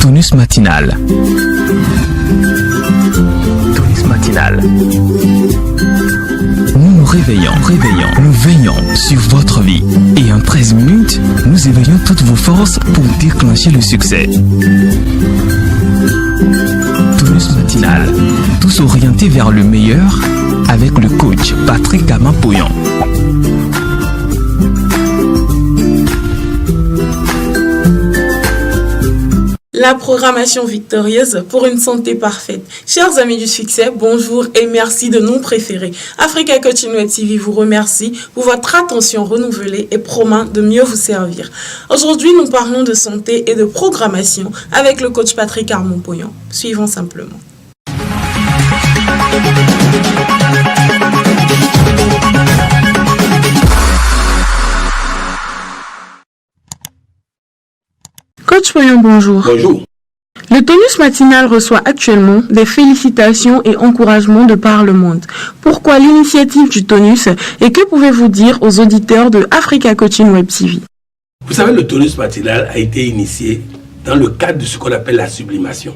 Tonus matinal. Tonus matinal. Nous nous réveillons, nous veillons sur votre vie. Et en 13 minutes, nous éveillons toutes vos forces pour déclencher le succès. Tonus matinal. Tous orientés vers le meilleur avec le coach Patrick Gamampoyon. La programmation victorieuse pour une santé parfaite. Chers amis du succès, bonjour et merci de nous préférer. Africa Coaching Web TV vous remercie pour votre attention renouvelée et promet de mieux vous servir. Aujourd'hui, nous parlons de santé et de programmation avec le coach Patrick Gamampoyon. Suivons simplement. Coach Poyon, bonjour. Bonjour. Le tonus matinal reçoit actuellement des félicitations et encouragements de par le monde. Pourquoi l'initiative du tonus et que pouvez-vous dire aux auditeurs de Africa Coaching Web TV? Vous savez, le tonus matinal a été initié dans le cadre de ce qu'on appelle la sublimation.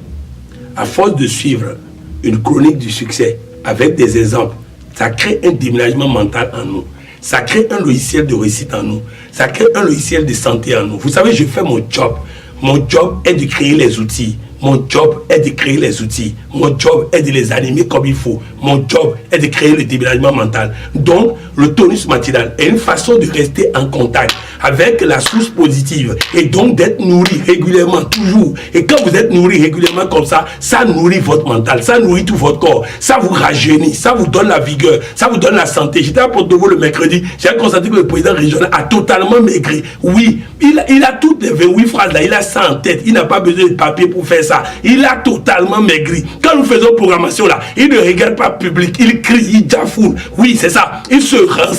À force de suivre une chronique du succès avec des exemples, ça crée un déménagement mental en nous. Ça crée un logiciel de réussite en nous. Ça crée un logiciel de santé en nous. Vous savez, je fais mon job. Mon job est de créer les outils. Mon job est de créer les outils. Mon job est de les animer comme il faut. Mon job est de créer le déménagement mental. Donc, le tonus matinal est une façon de rester en contact avec la source positive et donc d'être nourri régulièrement, toujours. Et quand vous êtes nourri régulièrement comme ça nourrit votre mental, ça nourrit tout votre corps, ça vous rajeunit, ça vous donne la vigueur, ça vous donne la santé. J'étais à Porto-Novo le mercredi, j'ai constaté que le président régional a totalement maigri. Oui, il a toutes les 28 phrases là, il a ça en tête, il n'a pas besoin de papier pour faire ça. Il a totalement maigri. Quand nous faisons programmation là, il ne regarde pas public, il crie, il jafoule. Oui, c'est ça. Il se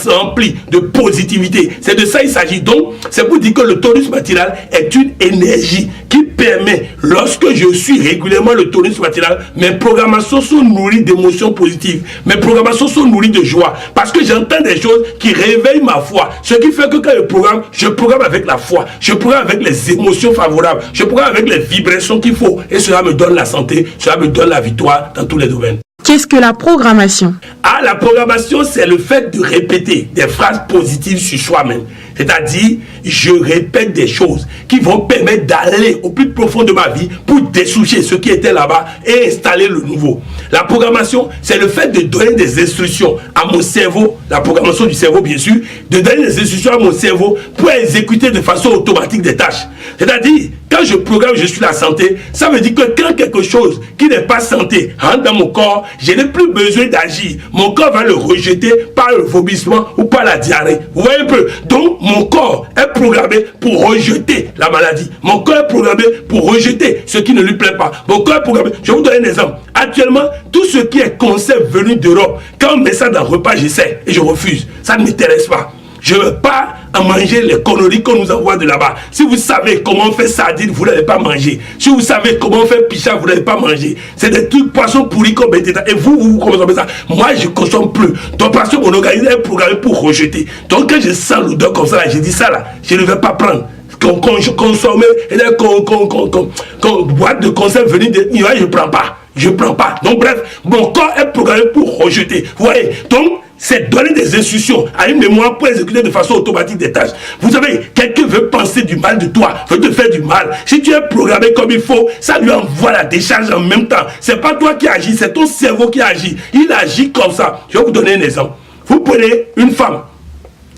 remplit de positivité. C'est de ça il s'agit. Donc, c'est pour dire que le tonus matinal est une énergie qui permet, lorsque je suis régulièrement le tonus matinal, mes programmations sont nourries d'émotions positives. Mes programmations sont nourries de joie. Parce que j'entends des choses qui réveillent ma foi. Ce qui fait que quand je programme avec la foi. Je programme avec les émotions favorables. Je programme avec les vibrations qu'il faut. Et cela me donne la santé. Cela me donne la victoire dans tous les domaines. Qu'est-ce que la programmation? La programmation, c'est le fait de répéter des phrases positives sur soi-même. C'est-à-dire, je répète des choses qui vont permettre d'aller au plus profond de ma vie pour dessoucher ce qui était là-bas et installer le nouveau. La programmation, c'est le fait de donner des instructions à mon cerveau, la programmation du cerveau bien sûr, de donner des instructions à mon cerveau pour exécuter de façon automatique des tâches. C'est-à-dire, quand je programme, je suis la santé, ça veut dire que quand quelque chose qui n'est pas santé rentre dans mon corps, je n'ai plus besoin d'agir. Mon corps va le rejeter par le vomissement ou par la diarrhée. Vous voyez un peu? Donc, mon corps est programmé pour rejeter la maladie. Mon corps est programmé pour rejeter ce qui ne lui plaît pas. Mon corps est programmé. Je vais vous donner un exemple. Actuellement, tout ce qui est concept venu d'Europe, quand on met ça dans le repas, j'essaie et je refuse. Ça ne m'intéresse pas. Je ne veux pas à manger les conneries qu'on nous envoie de là-bas. Si vous savez comment on fait sardine, vous n'allez pas manger. Si vous savez comment on fait picha, vous n'allez pas manger. C'est des trucs poissons pourris comme et vous consommez ça. Moi, je ne consomme plus. Donc, parce que mon organisme est programmé pour rejeter. Donc, quand je sens l'odeur comme ça, là, je dis ça là, je ne vais pas prendre. Consommer, boîte de conserve venue de l'Iran, je ne prends pas. Je ne prends pas. Donc, bref, mon corps est programmé pour rejeter. Vous voyez? Donc, c'est donner des instructions à une mémoire pour exécuter de façon automatique des tâches. Vous savez, quelqu'un veut penser du mal de toi, veut te faire du mal. Si tu es programmé comme il faut, ça lui envoie la décharge en même temps. C'est pas toi qui agis, c'est ton cerveau qui agit. Il agit comme ça. Je vais vous donner un exemple. Vous prenez une femme,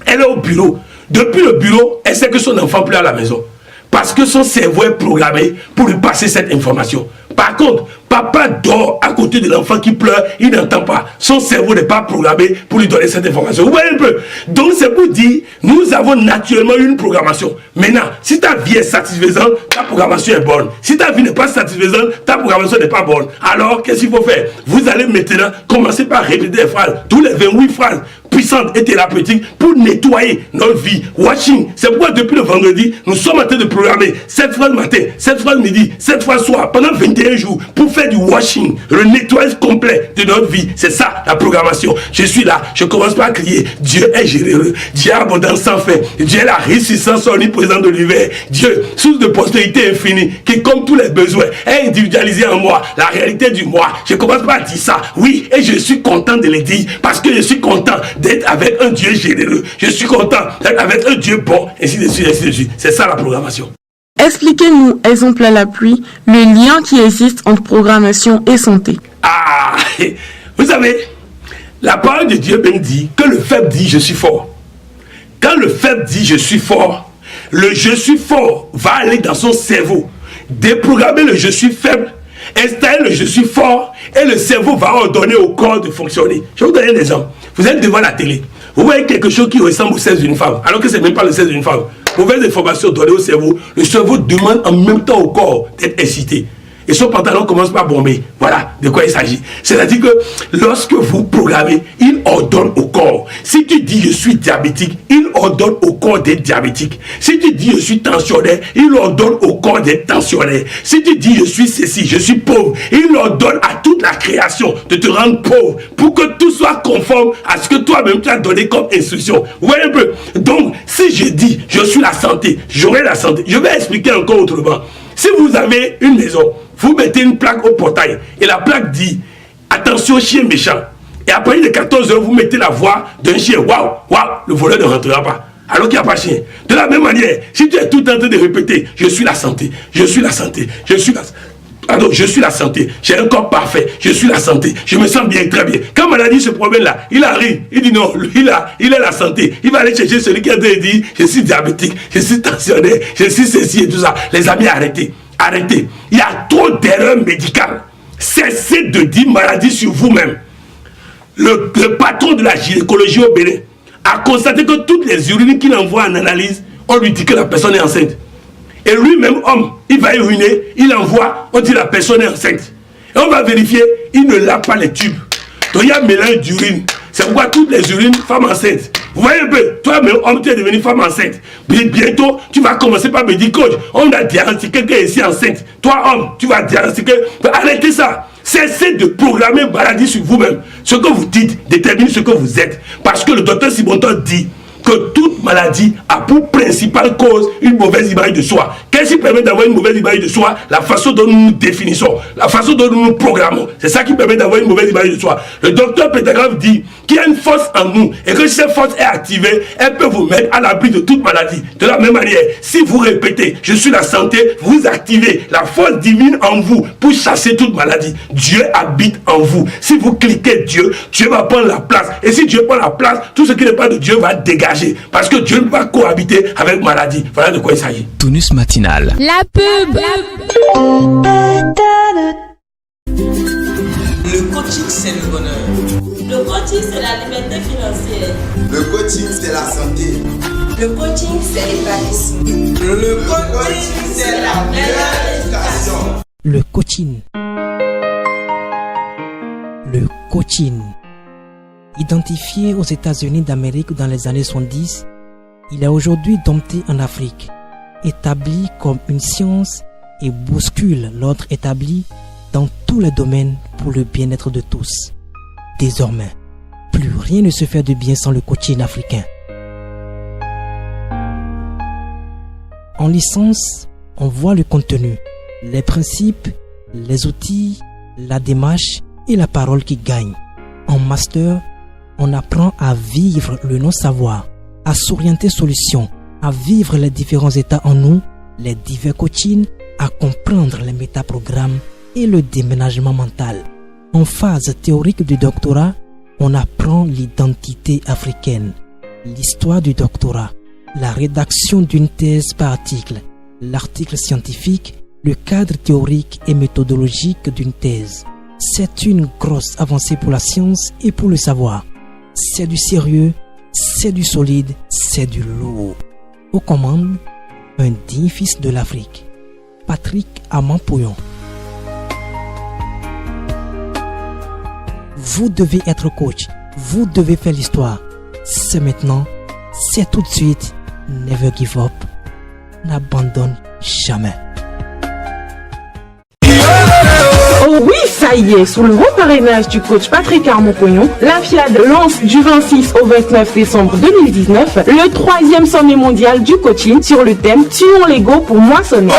elle est au bureau. Depuis le bureau, elle sait que son enfant n'est plus à la maison. Parce que son cerveau est programmé pour lui passer cette information. Par contre, papa dort à côté de l'enfant qui pleure, il n'entend pas. Son cerveau n'est pas programmé pour lui donner cette information. Vous voyez un peu? Donc c'est pour dire, nous avons naturellement une programmation. Maintenant, si ta vie est satisfaisante, ta programmation est bonne. Si ta vie n'est pas satisfaisante, ta programmation n'est pas bonne. Alors, qu'est-ce qu'il faut faire? Vous allez maintenant commencer par répéter des phrases, tous les 28 phrases puissante et thérapeutique pour nettoyer notre vie. Washing. C'est pourquoi depuis le vendredi, nous sommes en train de programmer 7 fois le matin, 7 fois le midi, 7 fois le soir, pendant 21 jours, pour faire du washing, le nettoyage complet de notre vie. C'est ça la programmation. Je suis là, je commence par crier, Dieu est généreux, Dieu est abondant sans fin, Dieu est la réussissance omniprésente de l'univers, Dieu, source de prospérité infinie, qui comme tous les besoins, est individualisé en moi, la réalité du moi. Je commence par dire ça, oui, et je suis content de le dire, parce que je suis content d'être avec un Dieu généreux, je suis content d'être avec un Dieu bon, ainsi de suite, ainsi de suite. C'est ça la programmation. Expliquez-nous, exemple à l'appui, le lien qui existe entre programmation et santé. Ah, vous savez, la parole de Dieu même dit que le faible dit je suis fort. Quand le faible dit je suis fort, le je suis fort va aller dans son cerveau, déprogrammer le je suis faible, installer le je suis fort et le cerveau va ordonner au corps de fonctionner. Je vais vous donner un exemple. Vous êtes devant la télé, vous voyez quelque chose qui ressemble au sexe d'une femme, alors que ce n'est même pas le sexe d'une femme. Mauvaise information donnée au cerveau, le cerveau demande en même temps au corps d'être excité. Et son pantalon commence par bomber. Voilà de quoi il s'agit. C'est-à-dire que lorsque vous programmez, il ordonne au corps. Si tu dis je suis diabétique, il ordonne au corps d'être diabétique. Si tu dis je suis tensionnaire, il ordonne au corps d'être tensionnaire. Si tu dis je suis ceci, je suis pauvre, il ordonne à toute la création de te rendre pauvre pour que tout soit conforme à ce que toi-même tu as donné comme instruction. Vous voyez un peu? Donc, si je dis je suis la santé, j'aurai la santé. Je vais expliquer encore autrement. Si vous avez une maison, vous mettez une plaque au portail et la plaque dit attention chien méchant. Et après de 14 heures, vous mettez la voix d'un chien. Waouh, waouh, le voleur ne rentrera pas. Alors qu'il n'y a pas de chien. De la même manière, si tu es tout en train de répéter je suis la santé, je suis la santé, je suis la santé. Pardon, je suis la santé, j'ai un corps parfait, je suis la santé, je me sens bien, très bien. Quand maladie se promène là, il arrive, il dit non, lui là, il est la santé. Il va aller chercher celui qui a dit je suis diabétique, je suis tensionnaire, je suis ceci et tout ça. Les amis, arrêtez, arrêtez. Il y a trop d'erreurs médicales. Cessez de dire maladie sur vous-même. Le patron de la gynécologie au Bénin a constaté que toutes les urines qu'il envoie en analyse, on lui dit que la personne est enceinte. Et lui-même, homme, il va uriner, il envoie, on dit la personne est enceinte. Et on va vérifier, il ne lave pas les tubes. Donc il y a un mélange d'urine. C'est pourquoi toutes les urines, femmes enceintes. Vous voyez un peu, toi-même, homme, tu es devenu femme enceinte. Bientôt, tu vas commencer par me dire, coach, on a diagnostiqué qu'elle est ici enceinte. Toi, homme, tu vas diagnostiquer. Arrêtez ça. Cessez de programmer maladie sur vous-même. Ce que vous dites détermine ce que vous êtes. Parce que le docteur Sibonton dit que toute maladie a pour principale cause une mauvaise image de soi. Qu'est-ce qui permet d'avoir une mauvaise image de soi? La façon dont nous nous définissons, la façon dont nous nous programmons. C'est ça qui permet d'avoir une mauvaise image de soi. Le docteur Pétagraphe dit qu'il y a une force en nous et que si cette force est activée, elle peut vous mettre à l'abri de toute maladie. De la même manière, si vous répétez « je suis la santé », vous activez la force divine en vous pour chasser toute maladie. Dieu habite en vous. Si vous cliquez Dieu, Dieu va prendre la place. Et si Dieu prend la place, tout ce qui n'est pas de Dieu va dégager. Parce que Dieu ne va cohabiter avec maladie. Voilà de quoi il s'agit. Tonus matinal. La pub. Le coaching, c'est le bonheur. Le coaching, c'est la liberté financière. Le coaching, c'est la santé. Le coaching, c'est l'épanouissement. Le coaching, c'est la meilleure éducation. Le coaching. Le coaching. Identifié aux États-Unis d'Amérique dans les années 70, il est aujourd'hui dompté en Afrique, établi comme une science et bouscule l'ordre établi dans tous les domaines pour le bien-être de tous. Désormais, plus rien ne se fait de bien sans le coaching africain. En licence, on voit le contenu, les principes, les outils, la démarche et la parole qui gagnent. En master, on apprend à vivre le non-savoir, à s'orienter solutions, à vivre les différents états en nous, les divers coachings, à comprendre les métaprogrammes et le déménagement mental. En phase théorique du doctorat, on apprend l'identité africaine, l'histoire du doctorat, la rédaction d'une thèse par article, l'article scientifique, le cadre théorique et méthodologique d'une thèse. C'est une grosse avancée pour la science et pour le savoir. C'est du sérieux, c'est du solide, c'est du lourd. Aux commandes, un digne fils de l'Afrique, Patrick Amampouillon. Vous devez être coach, vous devez faire l'histoire, C'est maintenant, c'est tout de suite. Never give up. N'abandonne jamais. Oh oui, ça y est, sous le reparrainage du coach Patrick Armon-Cognon, la FIAD lance du 26 au 29 décembre 2019 le 3e sommet mondial du coaching sur le thème Tuons l'ego pour moissonner.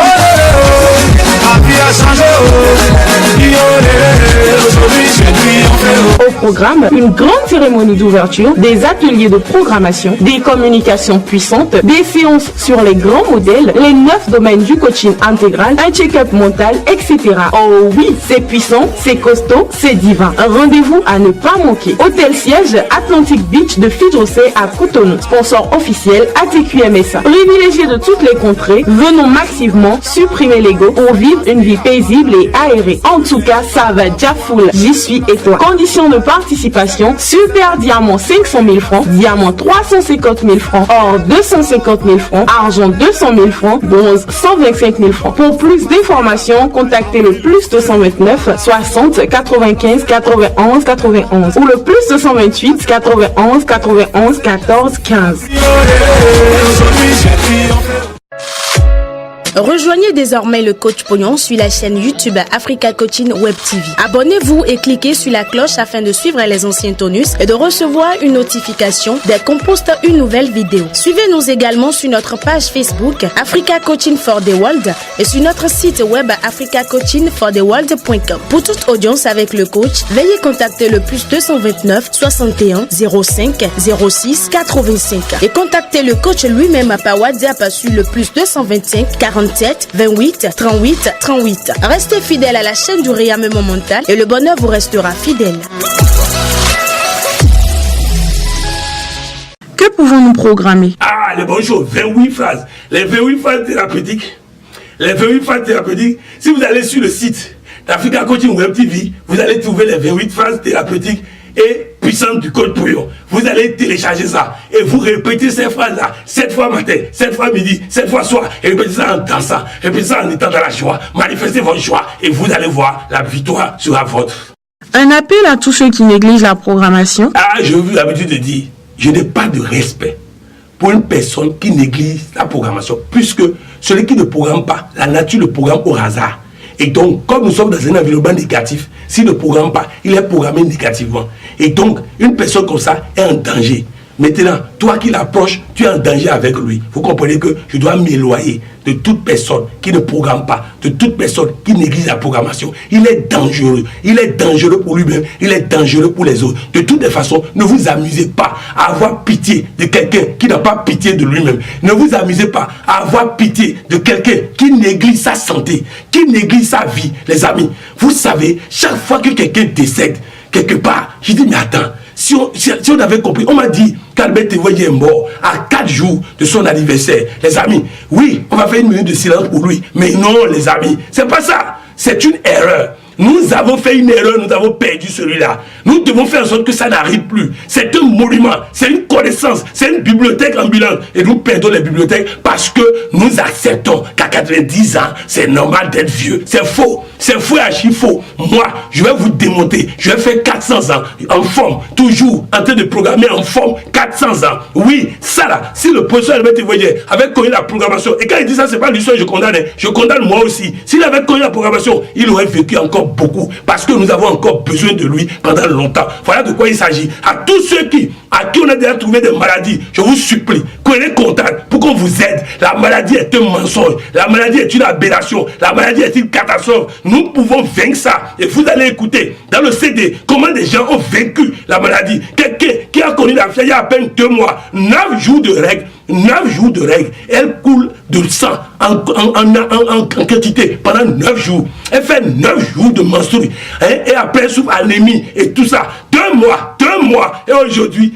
Au programme, une grande cérémonie d'ouverture, des ateliers de programmation, des communications puissantes, des séances sur les grands modèles, les 9 domaines du coaching intégral, un check-up mental, etc. Oh oui, c'est puissant, c'est costaud, c'est divin. Un rendez-vous à ne pas manquer. Hôtel siège Atlantic Beach de Fidrosé à Cotonou. Sponsor officiel ATQMSA. Privilégiés de toutes les contrées, venons massivement supprimer l'ego pour vivre une vie paisible et aérée. En tout cas, ça va déjà full. J'y suis et toi. Conditions de participation, super diamant 500 000 francs, diamant 350 000 francs, or 250 000 francs, argent 200 000 francs, bronze 125 000 francs. Pour plus d'informations, contactez le plus 229 60 95 91 91 ou le plus 228 91 91 14 15. Rejoignez désormais le coach Pognon sur la chaîne YouTube Africa Coaching Web TV. Abonnez-vous et cliquez sur la cloche afin de suivre les anciens tonus et de recevoir une notification dès qu'on poste une nouvelle vidéo. Suivez-nous également sur notre page Facebook Africa Coaching for the World et sur notre site web africacoachingfortheworld.com. Pour toute audience avec le coach, veuillez contacter le plus 229 61 05 06 85 et contactez le coach lui-même par WhatsApp sur le plus 225 47 28 38 38. Restez fidèles à la chaîne du réarmement mental et le bonheur vous restera fidèle. Que pouvons-nous programmer? Ah, les bonnes choses, 28 phrases. Les 28 phrases thérapeutiques. Les 28 phrases thérapeutiques. Si vous allez sur le site d'Africa Coaching Web TV, vous allez trouver les 28 phrases thérapeutiques et puissante du code Pognon. Vous allez télécharger ça et vous répétez ces phrases-là 7 fois matin, 7 fois midi, 7 fois soir, et répétez ça en dansant, répétez ça en étant dans la joie, manifestez votre joie et vous allez voir la victoire sera votre. Un appel à tous ceux qui négligent la programmation. Ah, j'ai eu l'habitude de dire, je n'ai pas de respect pour une personne qui néglige la programmation, puisque celui qui ne programme pas, la nature le programme au hasard. Et donc, comme nous sommes dans un environnement négatif, s'il ne programme pas, il est programmé négativement. Et donc, une personne comme ça est en danger. Maintenant, toi qui l'approches, tu es en danger avec lui. Vous comprenez que je dois m'éloigner de toute personne qui ne programme pas, de toute personne qui néglige la programmation. Il est dangereux. Il est dangereux pour lui-même. Il est dangereux pour les autres. De toutes les façons, ne vous amusez pas à avoir pitié de quelqu'un qui n'a pas pitié de lui-même. Ne vous amusez pas à avoir pitié de quelqu'un qui néglige sa santé, qui néglige sa vie. Les amis, vous savez, chaque fois que quelqu'un décède, quelque part, je dis, mais attends, si on avait compris, on m'a dit qu'Albert Tévoyer est mort à 4 jours de son anniversaire. Les amis, oui, on va faire une minute de silence pour lui. Mais non, les amis, c'est pas ça. C'est une erreur. Nous avons fait une erreur, nous avons perdu celui-là. Nous devons faire en sorte que ça n'arrive plus. C'est un monument, c'est une connaissance, c'est une bibliothèque ambulante. Et nous perdons les bibliothèques parce que nous acceptons qu'à 90 ans, c'est normal d'être vieux. C'est faux et archi faux. Moi, je vais vous démonter. Je vais faire 400 ans en forme, toujours en train de programmer en forme 400 ans. Oui, ça là, si le professeur Albert Tévoyer avait connu la programmation, et quand il dit ça, c'est pas lui seul, je condamne moi aussi. S'il avait connu la programmation, il aurait vécu encore beaucoup, parce que nous avons encore besoin de lui pendant longtemps. Voilà de quoi il s'agit. À tous ceux à qui on a déjà trouvé des maladies, je vous supplie, prenez contact pour qu'on vous aide. La maladie est un mensonge, la maladie est une aberration, la maladie est une catastrophe. Nous pouvons vaincre ça. Et vous allez écouter dans le CD comment des gens ont vaincu la maladie. Quelqu'un qui a connu la fièvre il y a à peine 2 mois, 9 jours de règles. 9 jours de règles, elle coule de sang en quantité pendant 9 jours. Elle fait 9 jours de menstrues. Et après, elle souffre anémie et tout ça. 2 mois. Et aujourd'hui,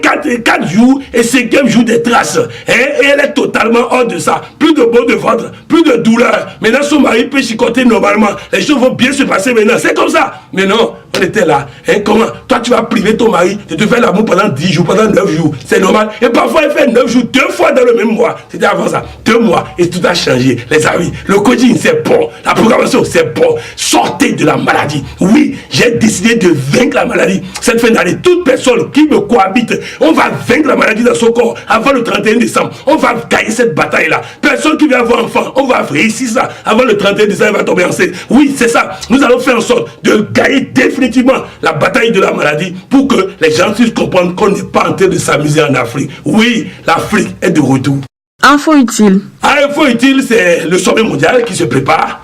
4 jours et 5e jour des traces. Et elle est totalement hors de ça. Plus de maux de ventre, plus de douleur. Maintenant, son mari peut chicoter normalement. Les choses vont bien se passer maintenant. C'est comme ça. Mais non, On était là. Hein, comment? Toi, tu vas priver ton mari de te faire l'amour pendant 10 jours, pendant 9 jours. C'est normal. Et parfois, il fait 9 jours, 2 fois dans le même mois. C'était avant ça. 2 mois. Et tout a changé. Les amis, le coaching, c'est bon. La programmation, c'est bon. Sortez de la maladie. Oui, j'ai décidé de vaincre la maladie. Cette fin d'année, toute personne qui me cohabite, on va vaincre la maladie dans son corps avant le 31 décembre. On va gagner cette bataille-là. Personne qui vient avoir enfant, on va réussir ça. Avant le 31 décembre, elle va tomber enceinte. Oui, c'est ça. Nous allons faire en sorte de gagner définitivement la bataille de la maladie pour que les gens puissent comprendre qu'on n'est pas en train de s'amuser en Afrique. Oui, l'Afrique est de retour. Info utile. Info utile, c'est le sommet mondial qui se prépare.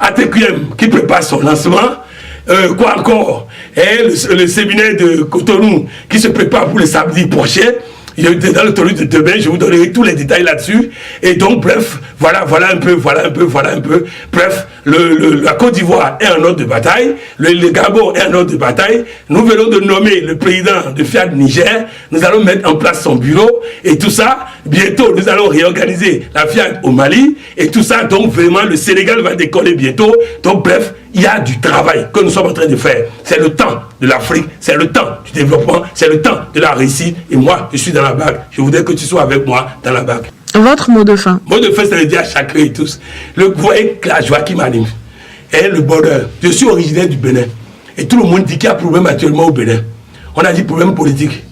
ATQM qui prépare son lancement. Quoi encore? Et le séminaire de Cotonou qui se prépare pour le samedi prochain. Dans le tournoi de demain, je vous donnerai tous les détails là-dessus. Et donc, bref, voilà un peu. Bref, la Côte d'Ivoire est en ordre de bataille. Le Gabon est en ordre de bataille. Nous venons de nommer le président de Fiat Niger. Nous allons mettre en place son bureau. Et tout ça, bientôt, nous allons réorganiser la Fiat au Mali. Et tout ça, donc, vraiment, le Sénégal va décoller bientôt. Donc, bref, il y a du travail que nous sommes en train de faire. C'est le temps de l'Afrique, c'est le temps du développement, c'est le temps de la réussite. Et moi, je suis dans la bague. Je voudrais que tu sois avec moi dans la bague. Votre mot de fin. Mot de fin, ça veut dire à chacun et tous. Vous voyez la joie qui m'anime. Et le bonheur. Je suis originaire du Bénin. Et tout le monde dit qu'il y a problème actuellement au Bénin. On a dit problème politique.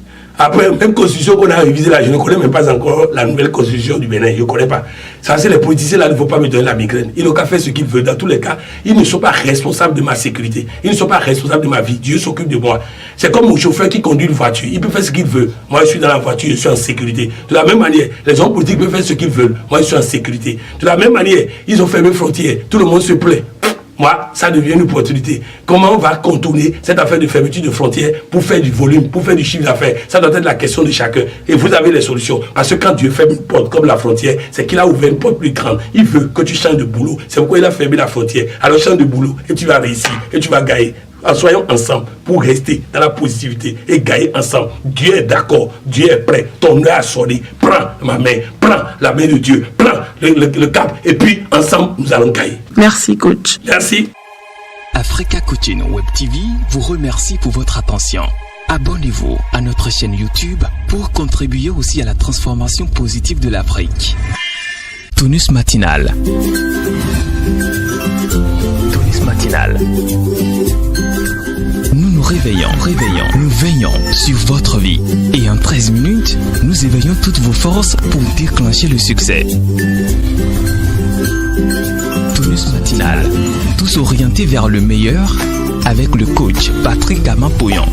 Après, même constitution qu'on a révisée là, je ne connais même pas encore la nouvelle constitution du Bénin. Je ne connais pas. Ça, c'est les politiciens là, il ne faut pas me donner la migraine. Ils n'ont qu'à faire ce qu'ils veulent. Dans tous les cas, ils ne sont pas responsables de ma sécurité. Ils ne sont pas responsables de ma vie. Dieu s'occupe de moi. C'est comme mon chauffeur qui conduit une voiture. Il peut faire ce qu'il veut. Moi, je suis dans la voiture, je suis en sécurité. De la même manière, les hommes politiques peuvent faire ce qu'ils veulent. Moi, je suis en sécurité. De la même manière, ils ont fermé les frontières. Tout le monde se plaît. Moi, ça devient une opportunité. Comment on va contourner cette affaire de fermeture de frontières pour faire du volume, pour faire du chiffre d'affaires? Ça doit être la question de chacun. Et vous avez les solutions. Parce que quand Dieu ferme une porte comme la frontière, c'est qu'il a ouvert une porte plus grande. Il veut que tu changes de boulot. C'est pourquoi il a fermé la frontière. Alors change de boulot et tu vas réussir et tu vas gagner. Soyons ensemble pour rester dans la positivité et gagner ensemble. Dieu est d'accord, Dieu est prêt, ton œil a sonné. Prends ma main, prends la main de Dieu, prends le cap et puis ensemble nous allons gagner. Merci coach. Merci. Africa Coaching Web TV vous remercie pour votre attention. Abonnez-vous à notre chaîne YouTube pour contribuer aussi à la transformation positive de l'Afrique. Tonus matinal. Tonus matinal. Nous nous réveillons, nous veillons sur votre vie. Et en 13 minutes, nous éveillons toutes vos forces pour déclencher le succès. Tonus matinal, tous orientés vers le meilleur avec le coach Patrick Amapoyon.